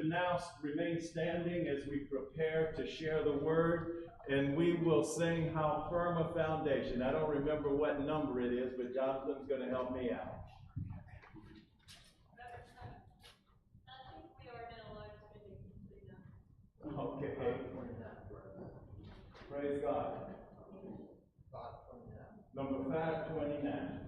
could now remain standing as we prepare to share the word, and we will sing How Firm a Foundation. I don't remember what number it is, but Jonathan's going to help me out. Okay. Praise God. Number 529.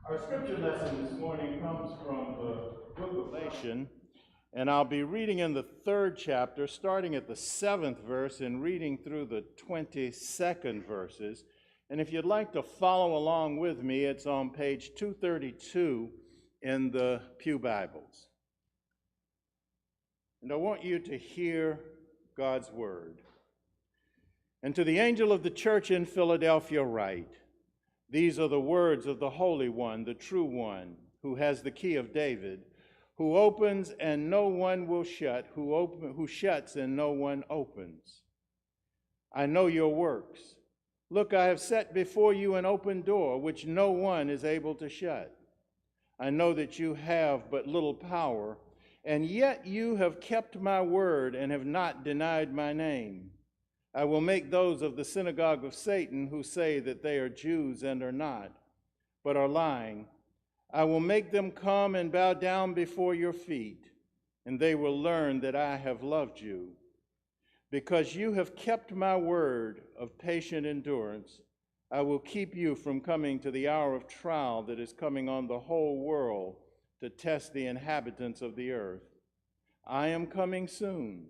Our scripture lesson this morning comes from the book of Revelation, and I'll be reading in the 3rd chapter, starting at the 7th verse and reading through the 22nd verses. And if you'd like to follow along with me, it's on page 232 in the Pew Bibles. And I want you to hear God's word. And to the angel of the church in Philadelphia write, these are the words of the Holy One, the true one, who has the key of David, who opens and no one will shut, who shuts and no one opens. I know your works. Look, I have set before you an open door, which no one is able to shut. I know that you have but little power, and yet you have kept my word and have not denied my name. I will make those of the synagogue of Satan who say that they are Jews and are not, but are lying. I will make them come and bow down before your feet, and they will learn that I have loved you. Because you have kept my word of patient endurance, I will keep you from coming to the hour of trial that is coming on the whole world to test the inhabitants of the earth. I am coming soon.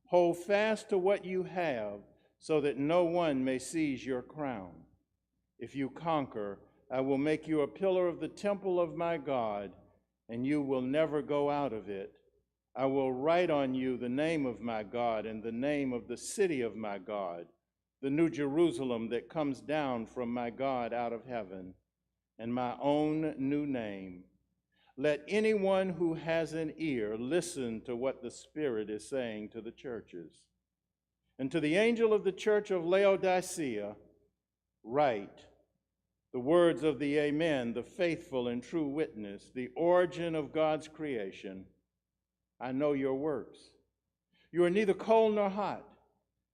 Hold fast to what you have, so that no one may seize your crown. If you conquer, I will make you a pillar of the temple of my God, and you will never go out of it. I will write on you the name of my God and the name of the city of my God, the new Jerusalem that comes down from my God out of heaven, and my own new name. Let anyone who has an ear listen to what the Spirit is saying to the churches. And to the angel of the church of Laodicea, write the words of the Amen, the faithful and true witness, the origin of God's creation. I know your works. You are neither cold nor hot.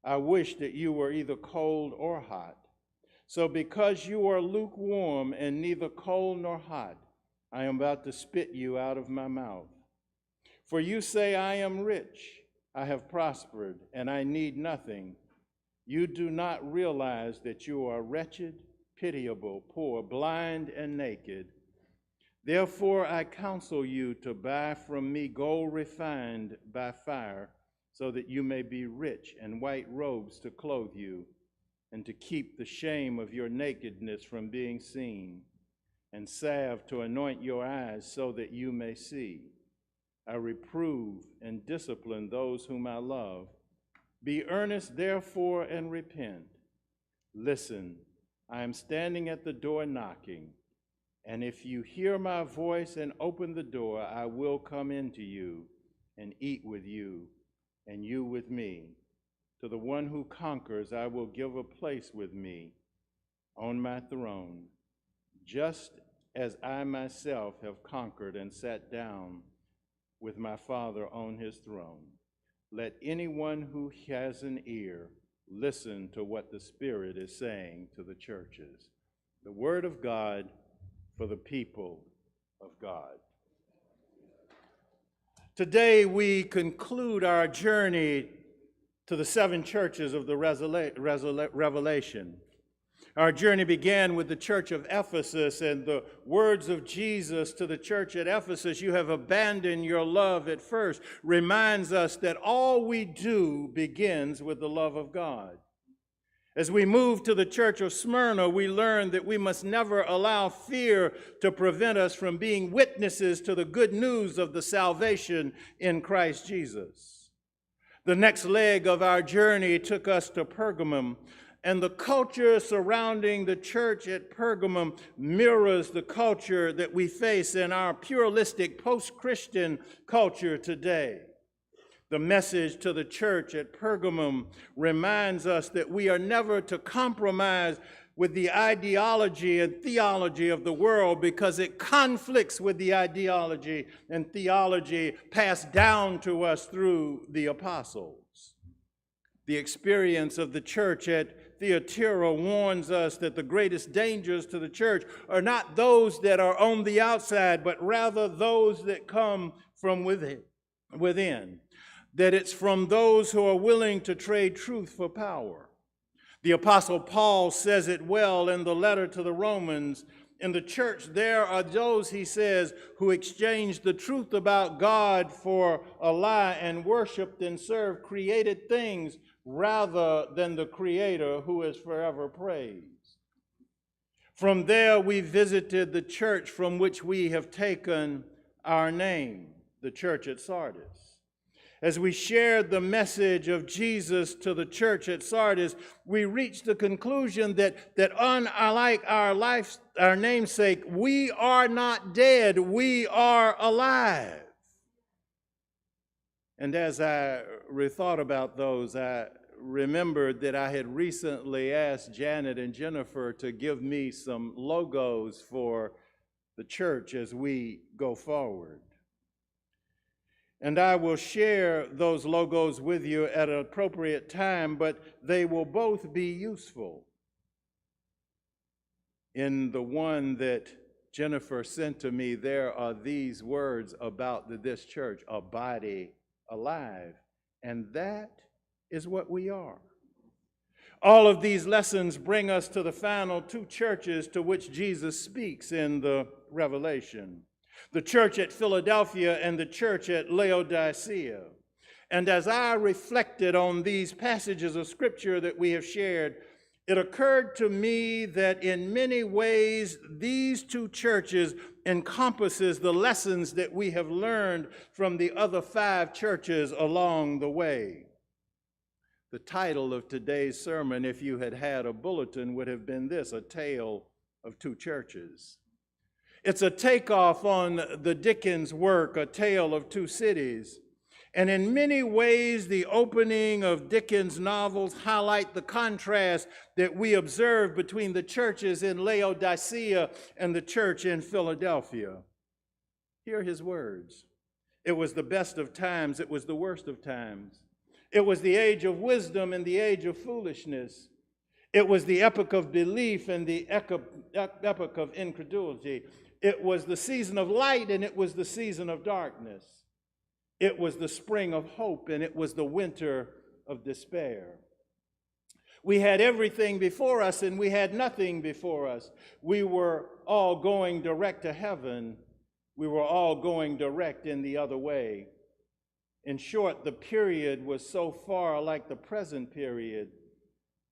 I wish that you were either cold or hot. So because you are lukewarm and neither cold nor hot, I am about to spit you out of my mouth. For you say, I am rich, I have prospered, and I need nothing. You do not realize that you are wretched, pitiable, poor, blind, and naked. Therefore I counsel you to buy from me gold refined by fire, so that you may be rich, and white robes to clothe you, and to keep the shame of your nakedness from being seen, and salve to anoint your eyes so that you may see. I reprove and discipline those whom I love. Be earnest, therefore, and repent. Listen, I am standing at the door knocking, and if you hear my voice and open the door, I will come into you and eat with you, and you with me. To the one who conquers, I will give a place with me on my throne, just as I myself have conquered and sat down with my Father on his throne. Let anyone who has an ear listen to what the Spirit is saying to the churches. The word of God for the people of God. Today we conclude our journey to the 7 churches of the Revelation. Our journey began with the church of Ephesus and the words of Jesus to the church at Ephesus, you have abandoned your love at first, reminds us that all we do begins with the love of God. As we move to the church of Smyrna, we learn that we must never allow fear to prevent us from being witnesses to the good news of the salvation in Christ Jesus. The next leg of our journey took us to Pergamum, and the culture surrounding the church at Pergamum mirrors the culture that we face in our pluralistic post-Christian culture today. The message to the church at Pergamum reminds us that we are never to compromise with the ideology and theology of the world because it conflicts with the ideology and theology passed down to us through the apostles. The experience of the church at Thyatira warns us that the greatest dangers to the church are not those that are on the outside, but rather those that come from within. That it's from those who are willing to trade truth for power. The Apostle Paul says it well in the letter to the Romans. In the church, there are those, he says, who exchange the truth about God for a lie and worshiped and served created things rather than the Creator who is forever praised. From there, we visited the church from which we have taken our name, the church at Sardis. As we shared the message of Jesus to the church at Sardis, we reached the conclusion that unlike our namesake, we are not dead, we are alive. And as I rethought about those, I remembered that I had recently asked Janet and Jennifer to give me some logos for the church as we go forward. And I will share those logos with you at an appropriate time, but they will both be useful. In the one that Jennifer sent to me, there are these words about this church: a body alive. And that is what we are. All of these lessons bring us to the final two churches to which Jesus speaks in the Revelation: the church at Philadelphia and the church at Laodicea. And as I reflected on these passages of Scripture that we have shared, it occurred to me that in many ways these two churches encompasses the lessons that we have learned from the other 5 churches along the way. The title of today's sermon, if you had had a bulletin, would have been this: A Tale of Two Churches. It's a takeoff on the Dickens work, A Tale of Two Cities. And in many ways, the opening of Dickens' novels highlight the contrast that we observe between the churches in Laodicea and the church in Philadelphia. Hear his words: "It was the best of times, it was the worst of times. It was the age of wisdom and the age of foolishness. It was the epoch of belief and the epoch of incredulity. It was the season of light and it was the season of darkness. It was the spring of hope and it was the winter of despair. We had everything before us and we had nothing before us. We were all going direct to heaven. We were all going direct in the other way. In short, the period was so far like the present period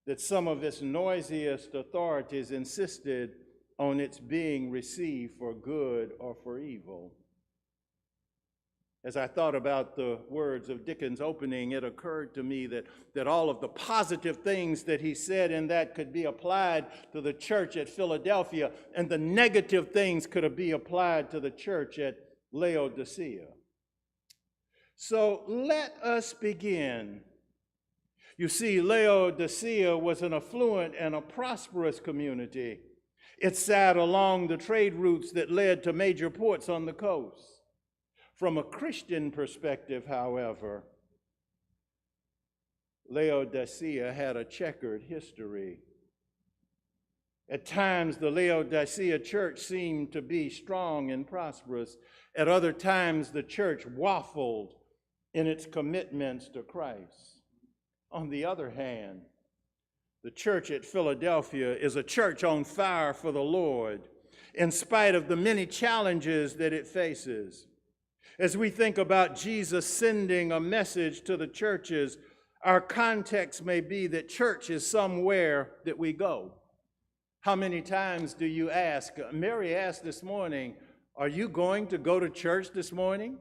that some of its noisiest authorities insisted on its being received for good or for evil." As I thought about the words of Dickens' opening, it occurred to me that all of the positive things that he said in that could be applied to the church at Philadelphia, and the negative things could be applied to the church at Laodicea. So let us begin. You see, Laodicea was an affluent and a prosperous community. It sat along the trade routes that led to major ports on the coast. From a Christian perspective, however, Laodicea had a checkered history. At times, the Laodicea church seemed to be strong and prosperous. At other times, the church waffled in its commitments to Christ. On the other hand, the church at Philadelphia is a church on fire for the Lord, in spite of the many challenges that it faces. As we think about Jesus sending a message to the churches, our context may be that church is somewhere that we go. How many times do you ask? Mary asked this morning, "Are you going to go to church this morning?"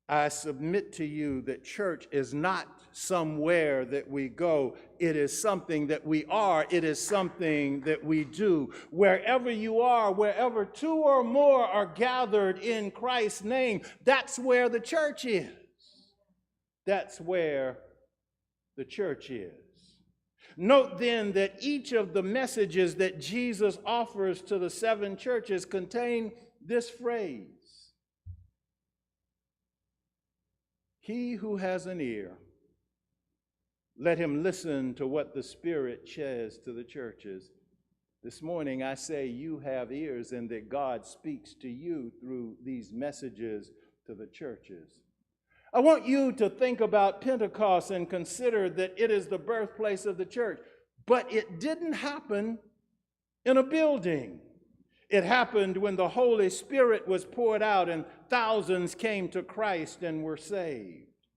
I submit to you that church is not somewhere that we go. It is something that we are. It is something that we do. Wherever you are, wherever 2 or more are gathered in Christ's name, that's where the church is. That's where the church is. Note then that each of the messages that Jesus offers to the 7 churches contain this phrase: "He who has an ear, let him listen to what the Spirit says to the churches." This morning I say you have ears and that God speaks to you through these messages to the churches. I want you to think about Pentecost and consider that it is the birthplace of the church. But it didn't happen in a building. It happened when the Holy Spirit was poured out and thousands came to Christ and were saved.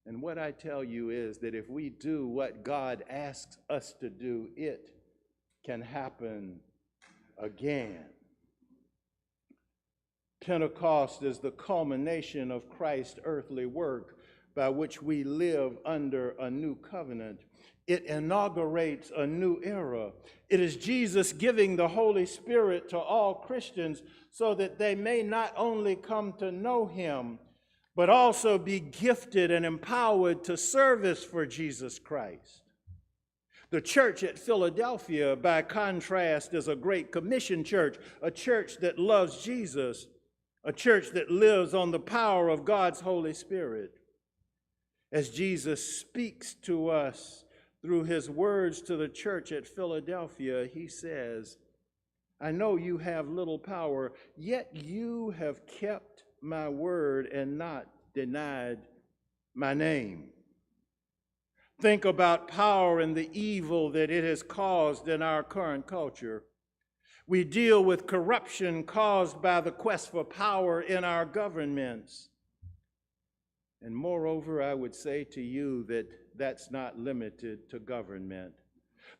And what I tell you is that if we do what God asks us to do, it can happen again. Pentecost is the culmination of Christ's earthly work by which we live under a new covenant. It inaugurates a new era. It is Jesus giving the Holy Spirit to all Christians so that they may not only come to know him, but also be gifted and empowered to service for Jesus Christ. The church at Philadelphia, by contrast, is a Great Commission church, a church that loves Jesus, a church that lives on the power of God's Holy Spirit. As Jesus speaks to us through his words to the church at Philadelphia, he says, I know you have little power, yet you have kept my word and not denied my name. Think about power and the evil that it has caused in our current culture. We deal with corruption caused by the quest for power in our governments. And moreover, I would say to you that that's not limited to government.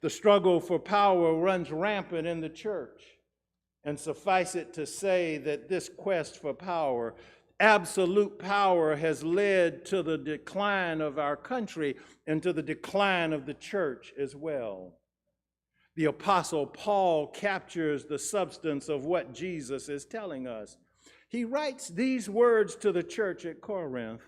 The struggle for power runs rampant in the church. And suffice it to say that this quest for power, absolute power, has led to the decline of our country and to the decline of the church as well. The Apostle Paul captures the substance of what Jesus is telling us. He writes these words to the church at Corinth.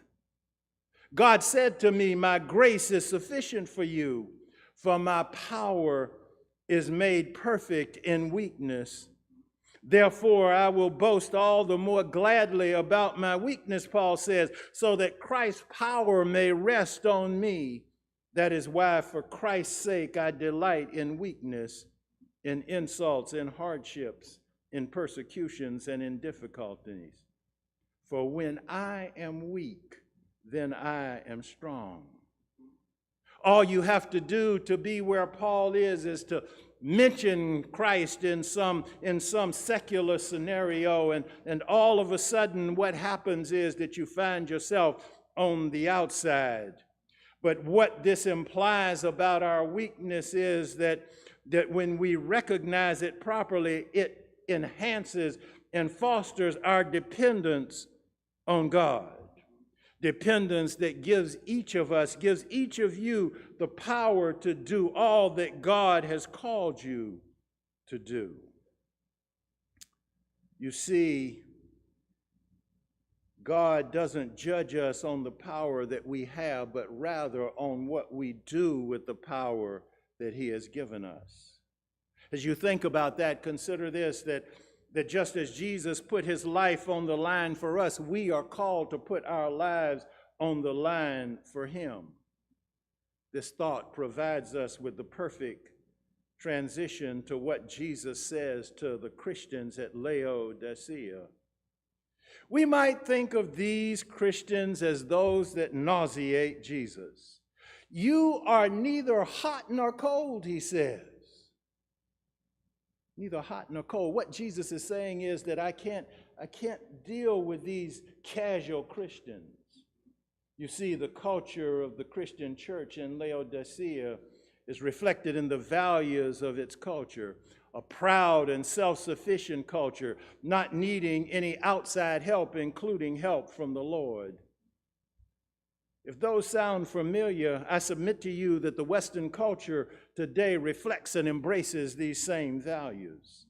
God said to me, my grace is sufficient for you, for my power is made perfect in weakness. Therefore, I will boast all the more gladly about my weakness, Paul says, so that Christ's power may rest on me. That is why, for Christ's sake, I delight in weakness, in insults, in hardships, in persecutions, and in difficulties. For when I am weak, then I am strong. All you have to do to be where Paul is to mention Christ in some secular scenario, and all of a sudden what happens is that you find yourself on the outside. But what this implies about our weakness is that when we recognize it properly, it enhances and fosters our dependence on God. Dependence that gives each of us, gives each of you the power to do all that God has called you to do. You see, God doesn't judge us on the power that we have, but rather on what we do with the power that he has given us. As you think about that, consider this, that just as Jesus put his life on the line for us, we are called to put our lives on the line for him. This thought provides us with the perfect transition to what Jesus says to the Christians at Laodicea. We might think of these Christians as those that nauseate Jesus. You are neither hot nor cold, he says. Neither hot nor cold. What Jesus is saying is that I can't deal with these casual Christians. You see, the culture of the Christian church in Laodicea is reflected in the values of its culture. A proud and self-sufficient culture, not needing any outside help, including help from the Lord. If those sound familiar, I submit to you that the Western culture today reflects and embraces these same values.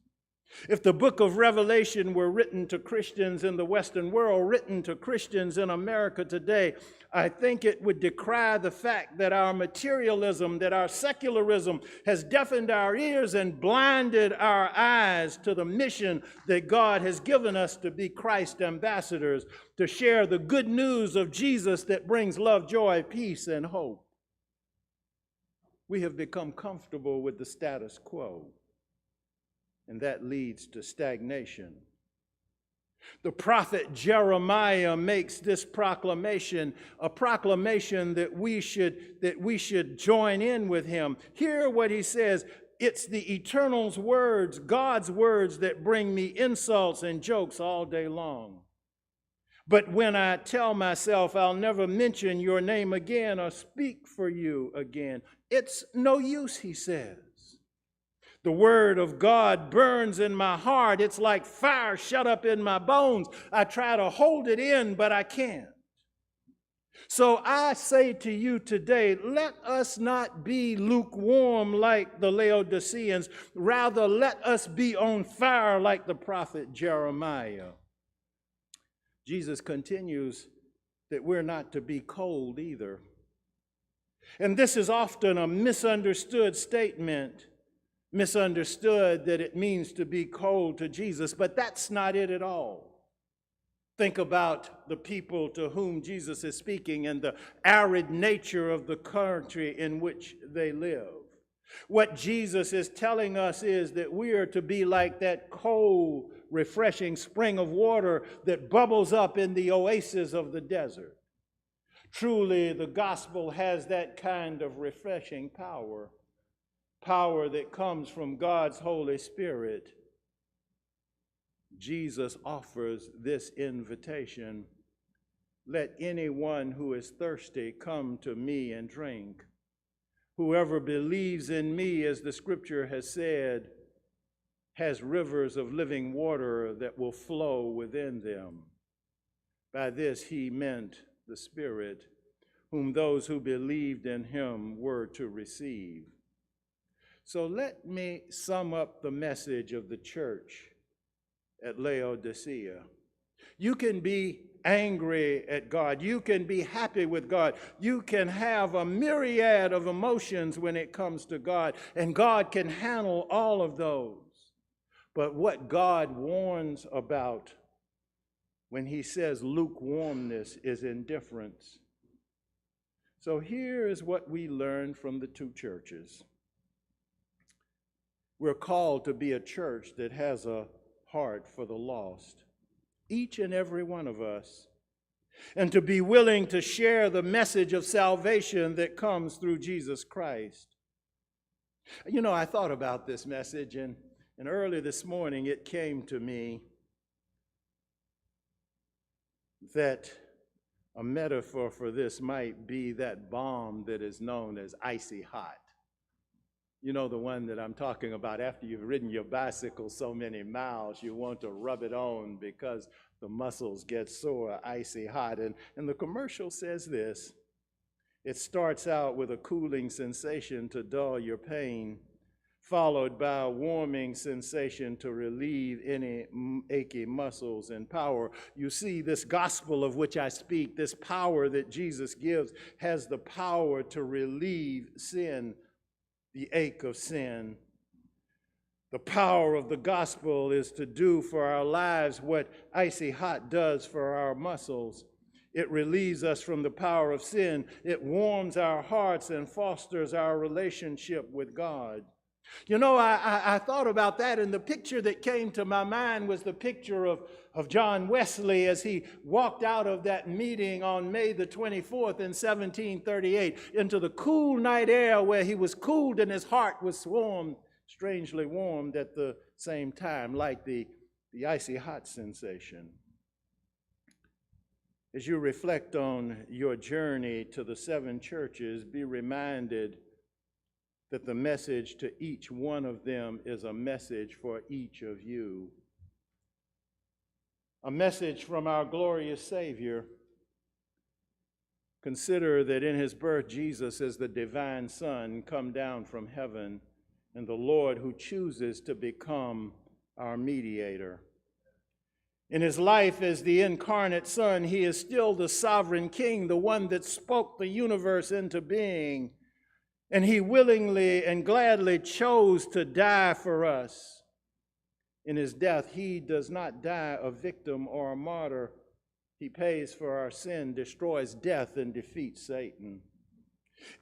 If the book of Revelation were written to Christians in the Western world, written to Christians in America today, I think it would decry the fact that our materialism, that our secularism has deafened our ears and blinded our eyes to the mission that God has given us to be Christ ambassadors, to share the good news of Jesus that brings love, joy, peace, and hope. We have become comfortable with the status quo, and that leads to stagnation. The prophet Jeremiah makes this proclamation, a proclamation that we should join in with him. Hear what he says. It's the Eternal's words, God's words, that bring me insults and jokes all day long. But when I tell myself I'll never mention your name again or speak for you again, it's no use, he says. The word of God burns in my heart. It's like fire shut up in my bones. I try to hold it in, but I can't. So I say to you today, let us not be lukewarm like the Laodiceans. Rather, let us be on fire like the prophet Jeremiah. Jesus continues that we're not to be cold either. And this is often a misunderstood statement, misunderstood that it means to be cold to Jesus, but that's not it at all. Think about the people to whom Jesus is speaking and the arid nature of the country in which they live. What Jesus is telling us is that we are to be like that cold, refreshing spring of water that bubbles up in the oasis of the desert. Truly, the gospel has that kind of refreshing power, power that comes from God's Holy Spirit. Jesus offers this invitation: let anyone who is thirsty come to me and drink. Whoever believes in me, as the scripture has said, has rivers of living water that will flow within them. By this he meant the Spirit, whom those who believed in him were to receive. So let me sum up the message of the church at Laodicea. You can be angry at God. You can be happy with God. You can have a myriad of emotions when it comes to God, and God can handle all of those. But what God warns about when he says lukewarmness is indifference. So here is what we learned from the two churches. We're called to be a church that has a heart for the lost, each and every one of us, and to be willing to share the message of salvation that comes through Jesus Christ. You know, I thought about this message, and early this morning it came to me that a metaphor for this might be that bomb that is known as icy hot. You know, the one that I'm talking about. After you've ridden your bicycle so many miles, you want to rub it on because the muscles get sore, icy hot. And the commercial says this: it starts out with a cooling sensation to dull your pain, followed by a warming sensation to relieve any achy muscles and power. You see, this gospel of which I speak, this power that Jesus gives, has the power to relieve sin, the ache of sin. The power of the gospel is to do for our lives what icy hot does for our muscles. It relieves us from the power of sin. It warms our hearts and fosters our relationship with God. You know, I thought about that, and the picture that came to my mind was the picture of John Wesley as he walked out of that meeting on May the 24th in 1738 into the cool night air, where he was cooled and his heart was warmed, strangely warmed at the same time, like the icy hot sensation. As you reflect on your journey to the 7 churches, be reminded that the message to each one of them is a message for each of you. A message from our glorious Savior. Consider that in his birth, Jesus is the divine Son come down from heaven, and the Lord who chooses to become our mediator. In his life as the incarnate Son, he is still the sovereign King, the one that spoke the universe into being. And he willingly and gladly chose to die for us. In his death, he does not die a victim or a martyr. He pays for our sin, destroys death, and defeats Satan.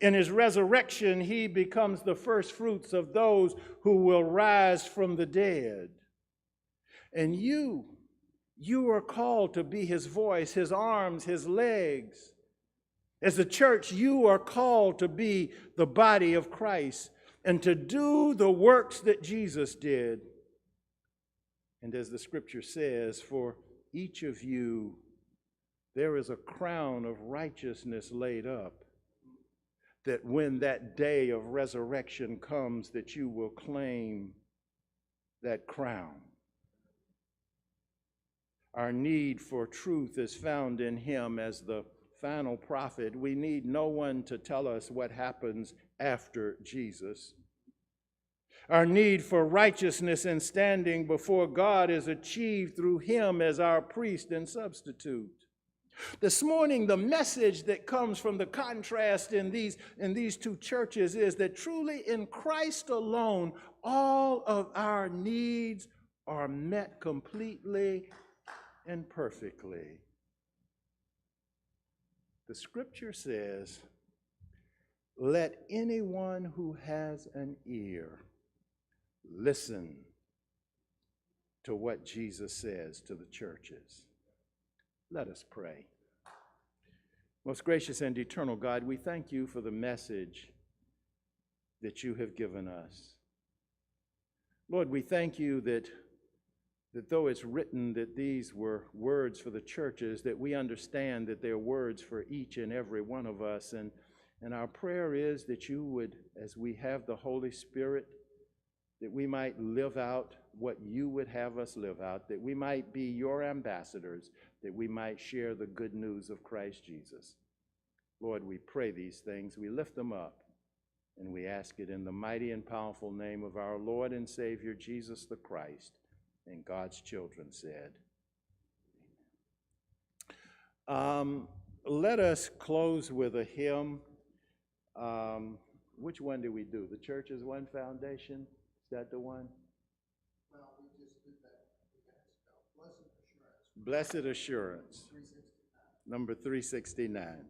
In his resurrection, he becomes the first fruits of those who will rise from the dead. And you are called to be his voice, his arms, his legs. As a church, you are called to be the body of Christ and to do the works that Jesus did. And as the scripture says, for each of you, there is a crown of righteousness laid up, that when that day of resurrection comes, that you will claim that crown. Our need for truth is found in him as the final prophet. We need no one to tell us what happens after Jesus. Our need for righteousness and standing before God is achieved through him as our priest and substitute. This morning, the message that comes from the contrast in these two churches is that truly in Christ alone, all of our needs are met completely and perfectly. The scripture says, let anyone who has an ear listen to what Jesus says to the churches. Let us pray. Most gracious and eternal God, we thank you for the message that you have given us. Lord, we thank you that though it's written that these were words for the churches, that we understand that they're words for each and every one of us. And our prayer is that you would, as we have the Holy Spirit, that we might live out what you would have us live out, that we might be your ambassadors, that we might share the good news of Christ Jesus. Lord, we pray these things, we lift them up, and we ask it in the mighty and powerful name of our Lord and Savior, Jesus the Christ, and God's children said. Let us close with a hymn. Which one do we do? The Church's One Foundation? Is that the one? Well, we just did that. Blessed Assurance. Blessed Assurance. 369. Number 369.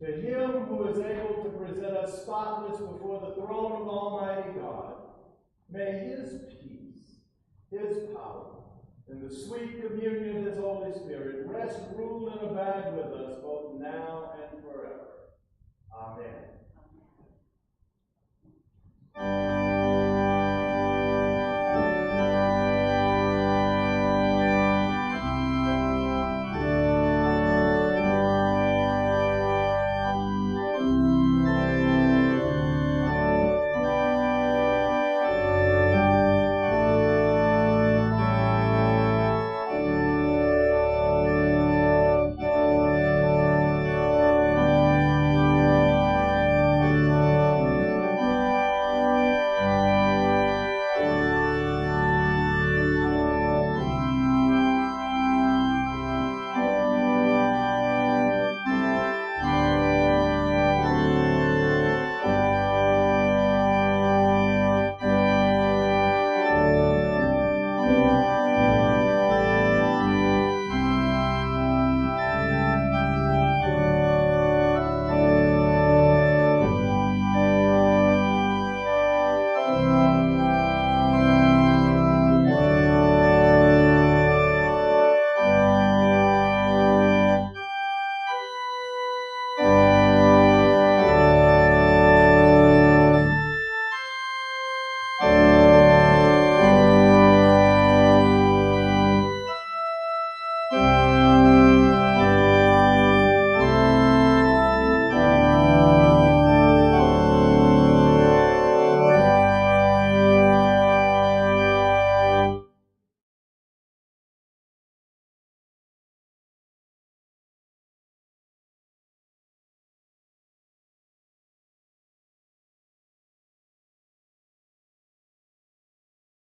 To him who is able to present us spotless before the throne of Almighty God, may his peace, his power, and the sweet communion of his Holy Spirit rest, rule, and abide with us both now and forever. Amen.